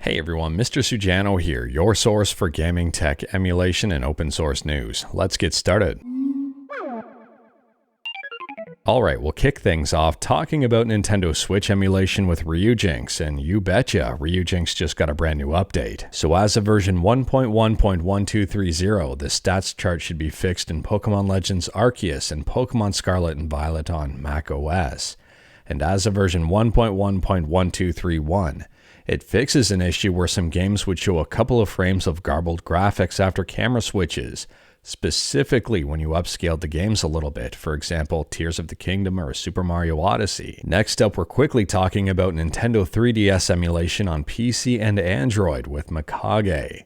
Hey everyone, Mr. Sujano here, your source for gaming, tech, emulation, and open source news. Let's get started. Alright, we'll kick things off talking about Nintendo Switch emulation with Ryujinx, and you betcha, Ryujinx just got a brand new update. So as of version 1.1.1230, the stats chart should be fixed in Pokemon Legends Arceus and Pokemon Scarlet and Violet on macOS. And as of version 1.1.1231, it fixes an issue where some games would show a couple of frames of garbled graphics after camera switches, specifically when you upscaled the games a little bit, for example, Tears of the Kingdom or Super Mario Odyssey. Next up, we're quickly talking about Nintendo 3DS emulation on PC and Android with Mikage.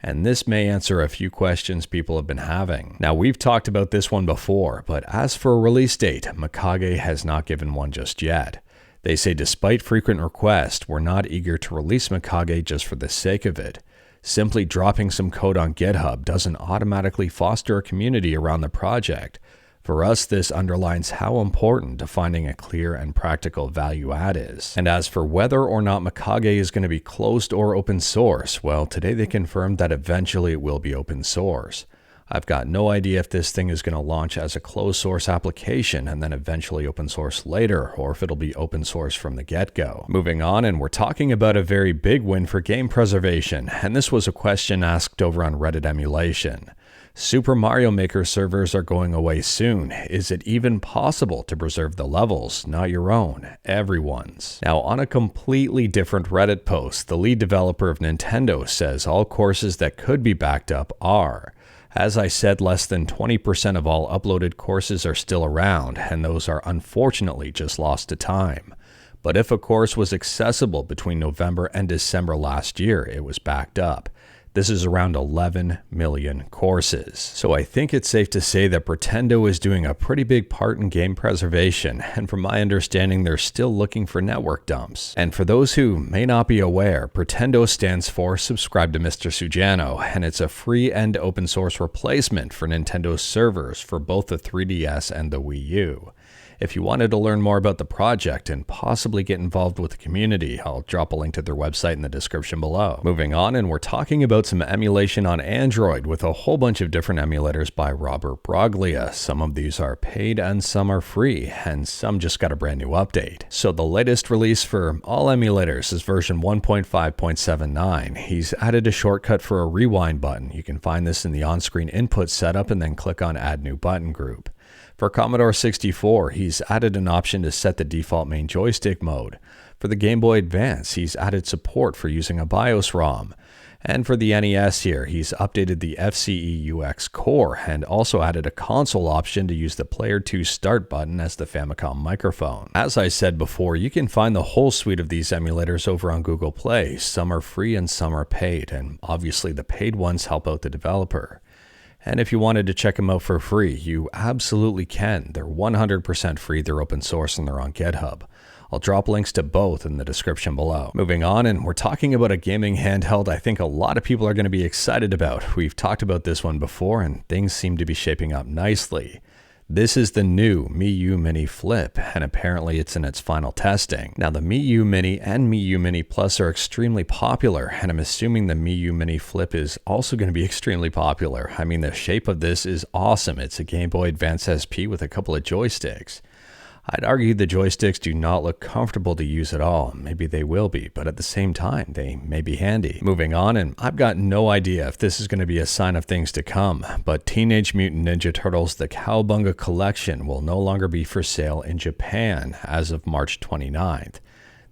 And this may answer a few questions people have been having. Now, we've talked about this one before, but as for a release date, Mikage has not given one just yet. They say despite frequent requests, we're not eager to release Mikage just for the sake of it. Simply dropping some code on GitHub doesn't automatically foster a community around the project. For us, this underlines how important defining a clear and practical value add is. And as for whether or not Mikage is going to be closed or open source, well, today they confirmed that eventually it will be open source. I've got no idea if this thing is going to launch as a closed source application and then eventually open source later, or if it'll be open source from the get-go. Moving on, and we're talking about a very big win for game preservation, and this was a question asked over on Reddit Emulation. Super Mario Maker servers are going away soon. Is it even possible to preserve the levels, not your own, everyone's? Now, on a completely different Reddit post, the lead developer of Nintendo says all courses that could be backed up are. As I said, less than 20% of all uploaded courses are still around, and those are unfortunately just lost to time. But if a course was accessible between November and December last year, it was backed up. This is around 11 million courses. So I think it's safe to say that Pretendo is doing a pretty big part in game preservation, and from my understanding, they're still looking for network dumps. And for those who may not be aware, Pretendo stands for Subscribe to Mr. Sujano, and it's a free and open source replacement for Nintendo's servers for both the 3DS and the Wii U. If you wanted to learn more about the project and possibly get involved with the community, I'll drop a link to their website in the description below. Moving on, and we're talking about some emulation on Android with a whole bunch of different emulators by Robert Broglia. Some of these are paid and some are free, and some just got a brand new update. So the latest release for all emulators is version 1.5.79. He's added a shortcut for a rewind button. You can find this in the on-screen input setup and then click on Add New Button Group. For Commodore 64, he's added an option to set the default main joystick mode. For the Game Boy Advance, he's added support for using a BIOS ROM. And for the NES here, he's updated the FCE UX core and also added a console option to use the Player 2 Start button as the Famicom microphone. As I said before, you can find the whole suite of these emulators over on Google Play. Some are free and some are paid, and obviously the paid ones help out the developer. And if you wanted to check them out for free, you absolutely can. They're 100% free, they're open source, and they're on GitHub. I'll drop links to both in the description below. Moving on, and we're talking about a gaming handheld I think a lot of people are going to be excited about. We've talked about this one before, and things seem to be shaping up nicely. This is the new Miyoo Mini Flip, and apparently it's in its final testing. Now, the Miyoo Mini and Miyoo Mini Plus are extremely popular, and I'm assuming the Miyoo Mini Flip is also going to be extremely popular. I mean, the shape of this is awesome. It's a Game Boy Advance SP with a couple of joysticks. I'd argue the joysticks do not look comfortable to use at all. Maybe they will be, but at the same time, they may be handy. Moving on, and I've got no idea if this is going to be a sign of things to come, but Teenage Mutant Ninja Turtles The Cowabunga Collection will no longer be for sale in Japan as of March 29th.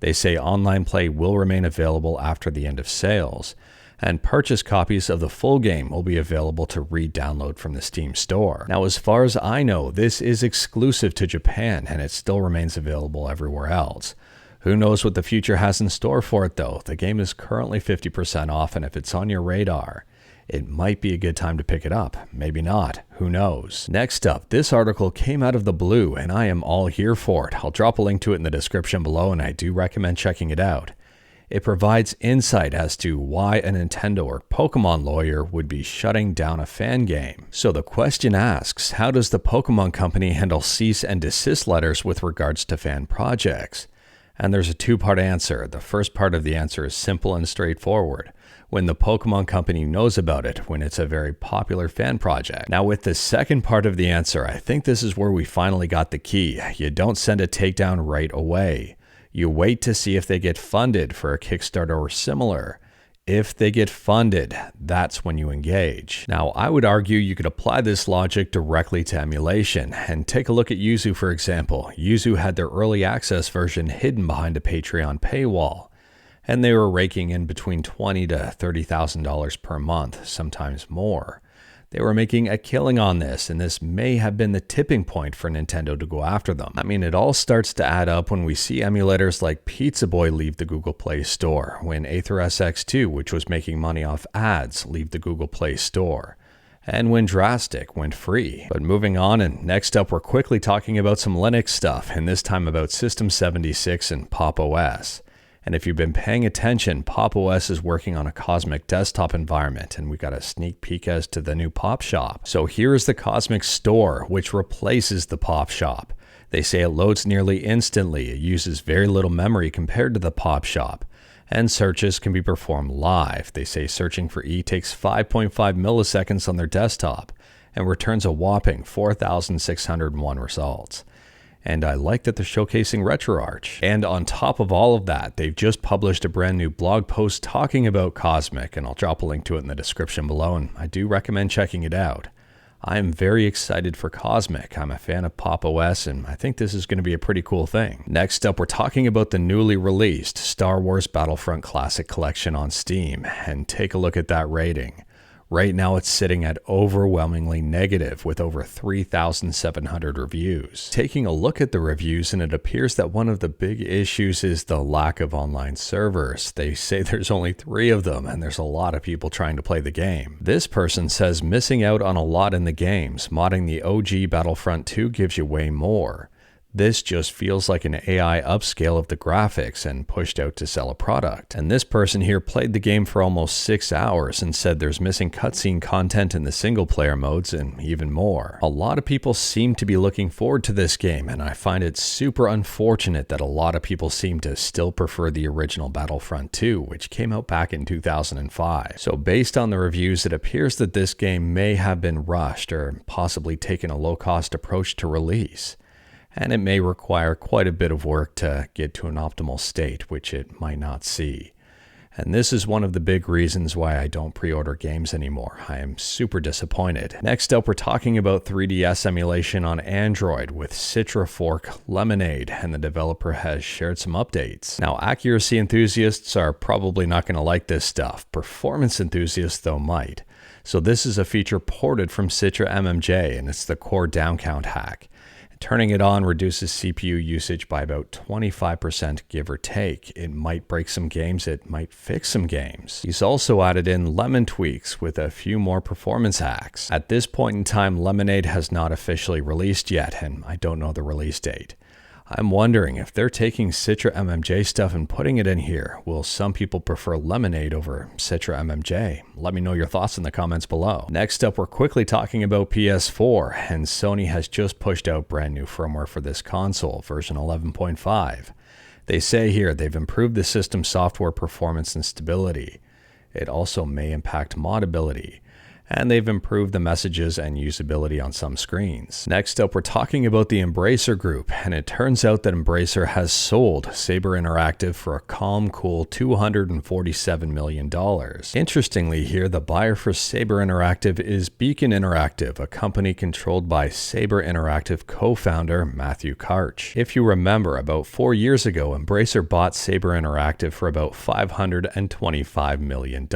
They say online play will remain available after the end of sales, and purchase copies of the full game will be available to re-download from the Steam store. Now, as far as I know, this is exclusive to Japan, and it still remains available everywhere else. Who knows what the future has in store for it, though? The game is currently 50% off, and if it's on your radar, it might be a good time to pick it up. Maybe not. Who knows? Next up, this article came out of the blue, and I am all here for it. I'll drop a link to it in the description below, and I do recommend checking it out. It provides insight as to why a Nintendo or Pokemon Lawyer would be shutting down a fan game. So the question asks, how does the Pokemon company handle cease and desist letters with regards to fan projects? And there's a two-part answer. The first part of the answer is simple and straightforward. When the Pokemon Company knows about it, when it's a very popular fan project. Now with the second part of the answer, I think this is where we finally got the key. You don't send a takedown right away. You wait to see if they get funded for a Kickstarter or similar. If they get funded, that's when you engage. Now, I would argue you could apply this logic directly to emulation, and take a look at Yuzu for example. Yuzu had their early access version hidden behind a Patreon paywall, and they were raking in between $20,000 to $30,000 per month, sometimes more. They were making a killing on this, and this may have been the tipping point for Nintendo to go after them. I mean, it all starts to add up when we see emulators like Pizza Boy leave the Google Play Store, when Aether SX2, which was making money off ads, leave the Google Play Store, and when Drastic went free. But moving on, and next up we're quickly talking about some Linux stuff, and this time about System 76 and Pop! OS. And if you've been paying attention, Pop! OS is working on a Cosmic desktop environment, and we got a sneak peek as to the new Pop Shop. So here is the Cosmic Store, which replaces the Pop Shop. They say it loads nearly instantly, it uses very little memory compared to the Pop Shop, and searches can be performed live. They say searching for E takes 5.5 milliseconds on their desktop, and returns a whopping 4,601 results. And I like that they're showcasing RetroArch. And on top of all of that, they've just published a brand new blog post talking about Cosmic, and I'll drop a link to it in the description below, and I do recommend checking it out. I am very excited for Cosmic. I'm a fan of Pop! OS, and I think this is going to be a pretty cool thing. Next up, we're talking about the newly released Star Wars Battlefront Classic Collection on Steam, and take a look at that rating. Right now it's sitting at overwhelmingly negative with over 3,700 reviews. Taking a look at the reviews, and it appears that one of the big issues is the lack of online servers. They say there's only 3 of them, and there's a lot of people trying to play the game. This person says missing out on a lot in the games. Modding the OG Battlefront 2 gives you way more. This just feels like an AI upscale of the graphics and pushed out to sell a product. And this person here played the game for almost 6 hours and said there's missing cutscene content in the single player modes and even more. A lot of people seem to be looking forward to this game, and I find it super unfortunate that a lot of people seem to still prefer the original Battlefront 2, which came out back in 2005. So based on the reviews, it appears that this game may have been rushed or possibly taken a low-cost approach to release. And it may require quite a bit of work to get to an optimal state, which it might not see. And this is one of the big reasons why I don't pre-order games anymore. I am super disappointed. Next up, we're talking about 3DS emulation on Android with Citra fork Lemonade, and the developer has shared some updates. Now, accuracy enthusiasts are probably not going to like this stuff. Performance enthusiasts, though, might. So this is a feature ported from Citra MMJ, and it's the core downcount hack. Turning it on reduces CPU usage by about 25%, give or take. It might break some games, it might fix some games. He's also added in lemon tweaks with a few more performance hacks. At this point in time, Lemonade has not officially released yet, and I don't know the release date. I'm wondering if they're taking Citra MMJ stuff and putting it in here. Will some people prefer Lemonade over Citra MMJ? Let me know your thoughts in the comments below. Next up, we're quickly talking about PS4, and Sony has just pushed out brand new firmware for this console, version 11.5. They say here they've improved the system's software performance and stability. It also may impact modability. And they've improved the messages and usability on some screens. Next up, we're talking about the Embracer Group, and it turns out that Embracer has sold Saber Interactive for a calm, cool $247 million. Interestingly here, the buyer for Saber Interactive is Beacon Interactive, a company controlled by Saber Interactive co-founder Matthew Karch. If you remember, about 4 years ago, Embracer bought Saber Interactive for about $525 million.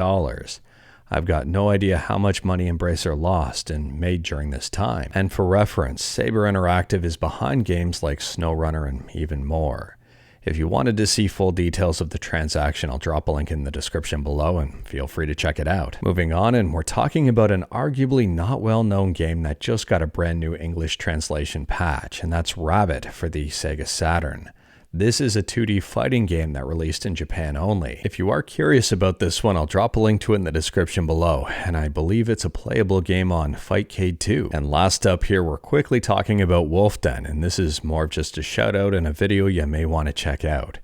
I've got no idea how much money Embracer lost and made during this time. And for reference, Saber Interactive is behind games like SnowRunner and even more. If you wanted to see full details of the transaction, I'll drop a link in the description below and feel free to check it out. Moving on, and we're talking about an arguably not well-known game that just got a brand new English translation patch, and that's Rabbit for the Sega Saturn. This is a 2D fighting game that released in Japan only. If you are curious about this one, I'll drop a link to it in the description below, and I believe it's a playable game on Fightcade 2. And last up here, we're quickly talking about Wolf Den, and this is more of just a shout out and a video you may want to check out.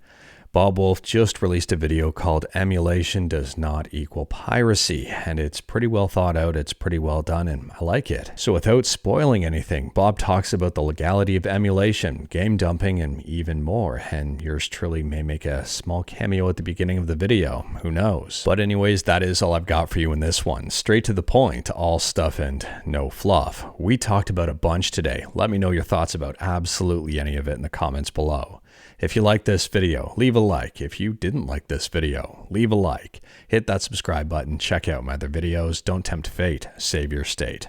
Bob Wolf just released a video called Emulation Does Not Equal Piracy, and it's pretty well thought out, it's pretty well done, and I like it. So without spoiling anything, Bob talks about the legality of emulation, game dumping, and even more, and yours truly may make a small cameo at the beginning of the video, who knows. But anyways, that is all I've got for you in this one. Straight to the point, all stuff and no fluff. We talked about a bunch today. Let me know your thoughts about absolutely any of it in the comments below. If you like this video, leave a like. If you didn't like this video, leave a like. Hit that subscribe button, check out my other videos. Don't tempt fate, save your state.